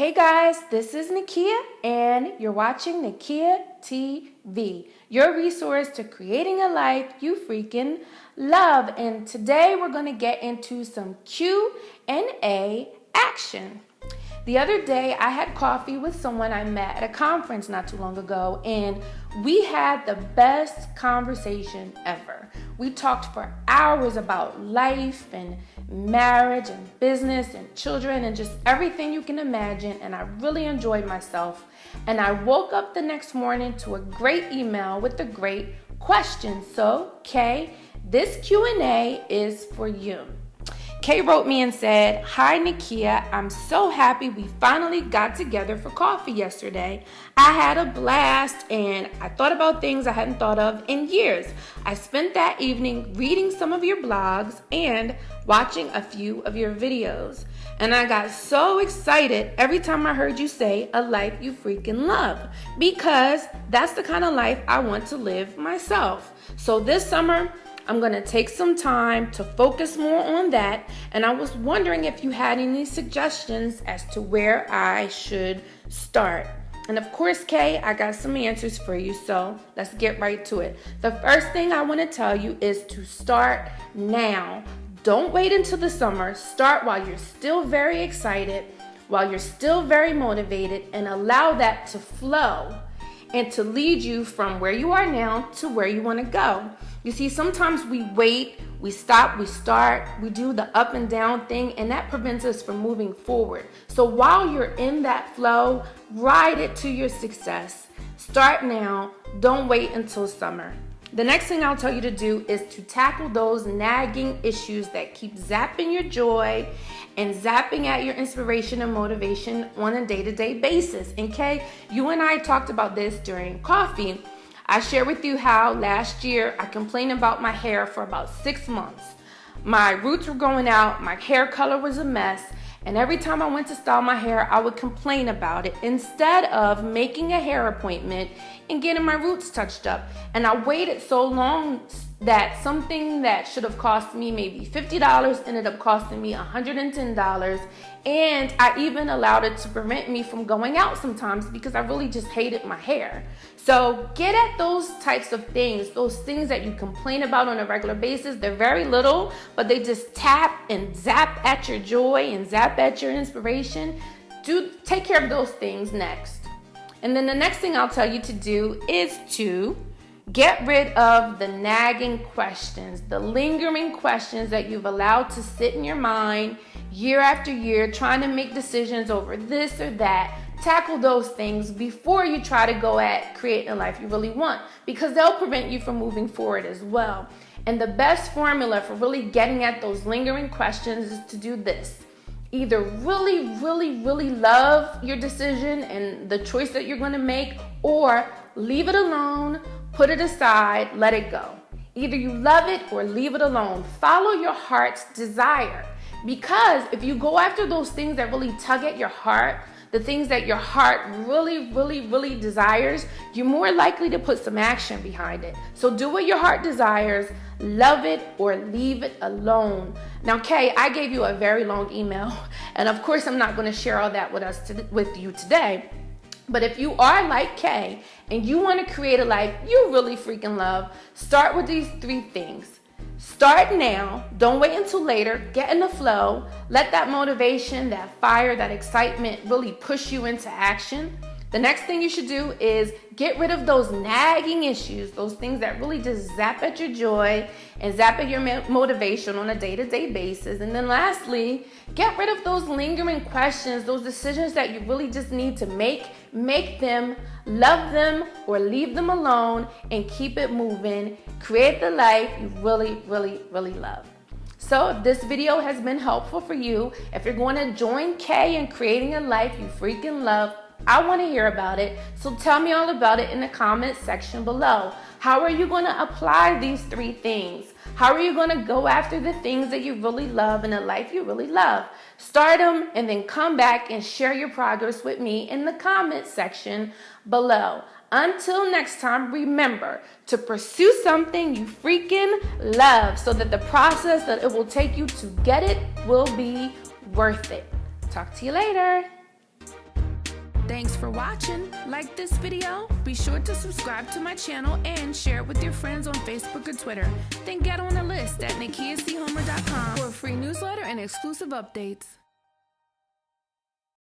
Hey guys, this is Nakeia and you're watching Nakeia TV, your resource to creating a life you freaking love. And today we're going to get into some Q&A action. The other day I had coffee with someone I met at a conference not too long ago, and we had the best conversation ever. We talked for hours about life and marriage and business and children and just everything you can imagine, and I really enjoyed myself. And I woke up the next morning to a great email with a great question. So, Kay, this Q&A is for you. Kay wrote me and said, "Hi Nakeia, I'm so happy we finally got together for coffee yesterday. I had a blast and I thought about things I hadn't thought of in years. I spent that evening reading some of your blogs and watching a few of your videos. And I got so excited every time I heard you say a life you freaking love, because that's the kind of life I want to live myself. So this summer, I'm going to take some time to focus more on that, and I was wondering if you had any suggestions as to where I should start." And of course, Kay, I got some answers for you, so let's get right to it. The first thing I want to tell you is to start now. Don't wait until the summer. Start while you're still very excited, while you're still very motivated, and allow that to flow and to lead you from where you are now to where you want to go. You see, sometimes we wait, we stop, we start, we do the up and down thing, and that prevents us from moving forward. So while you're in that flow, ride it to your success. Start now, don't wait until summer. The next thing I'll tell you to do is to tackle those nagging issues that keep zapping your joy and zapping at your inspiration and motivation on a day-to-day basis. And Kay, you and I talked about this during coffee. I shared with you how last year I complained about my hair for about 6 months. My roots were growing out, my hair color was a mess, and every time I went to style my hair, I would complain about it instead of making a hair appointment and getting my roots touched up. And I waited so long that something that should have cost me maybe $50 ended up costing me $110. And I even allowed it to prevent me from going out sometimes because I really just hated my hair. So get at those types of things, those things that you complain about on a regular basis. They're very little, but they just tap and zap at your joy and zap at your inspiration. Take care of those things next. And then the next thing I'll tell you to do is to get rid of the nagging questions, the lingering questions that you've allowed to sit in your mind year after year, trying to make decisions over this or that. Tackle those things before you try to go at creating a life you really want, because they'll prevent you from moving forward as well. And the best formula for really getting at those lingering questions is to do this. Either really, really, really love your decision and the choice that you're going to make, or leave it alone, put it aside, let it go. Either you love it or leave it alone. Follow your heart's desire. Because if you go after those things that really tug at your heart, the things that your heart really, really, really desires, you're more likely to put some action behind it. So do what your heart desires, love it or leave it alone. Now, Kay, I gave you a very long email, and of course I'm not going to share all that with you today. But if you are like Kay and you want to create a life you really freaking love, start with these 3 things. Start now. Don't wait until later. Get in the flow. Let that motivation, that fire, that excitement really push you into action. The next thing you should do is get rid of those nagging issues, those things that really just zap at your joy and zap at your motivation on a day-to-day basis. And then lastly, get rid of those lingering questions, those decisions that you really just need to make them, love them or leave them alone, and keep it moving. Create the life you really, really, really love. So if this video has been helpful for you, if you're going to join Kay in creating a life you freaking love, I want to hear about it. So tell me all about it in the comment section below. How are you going to apply these 3 things? How are you going to go after the things that you really love in a life you really love? Start them and then come back and share your progress with me in the comment section below. Until next time, remember to pursue something you freaking love so that the process that it will take you to get it will be worth it. Talk to you later. Thanks for watching. Like this video? Be sure to subscribe to my channel and share it with your friends on Facebook or Twitter. Then get on the list at NakeiaCHomer.com for a free newsletter and exclusive updates.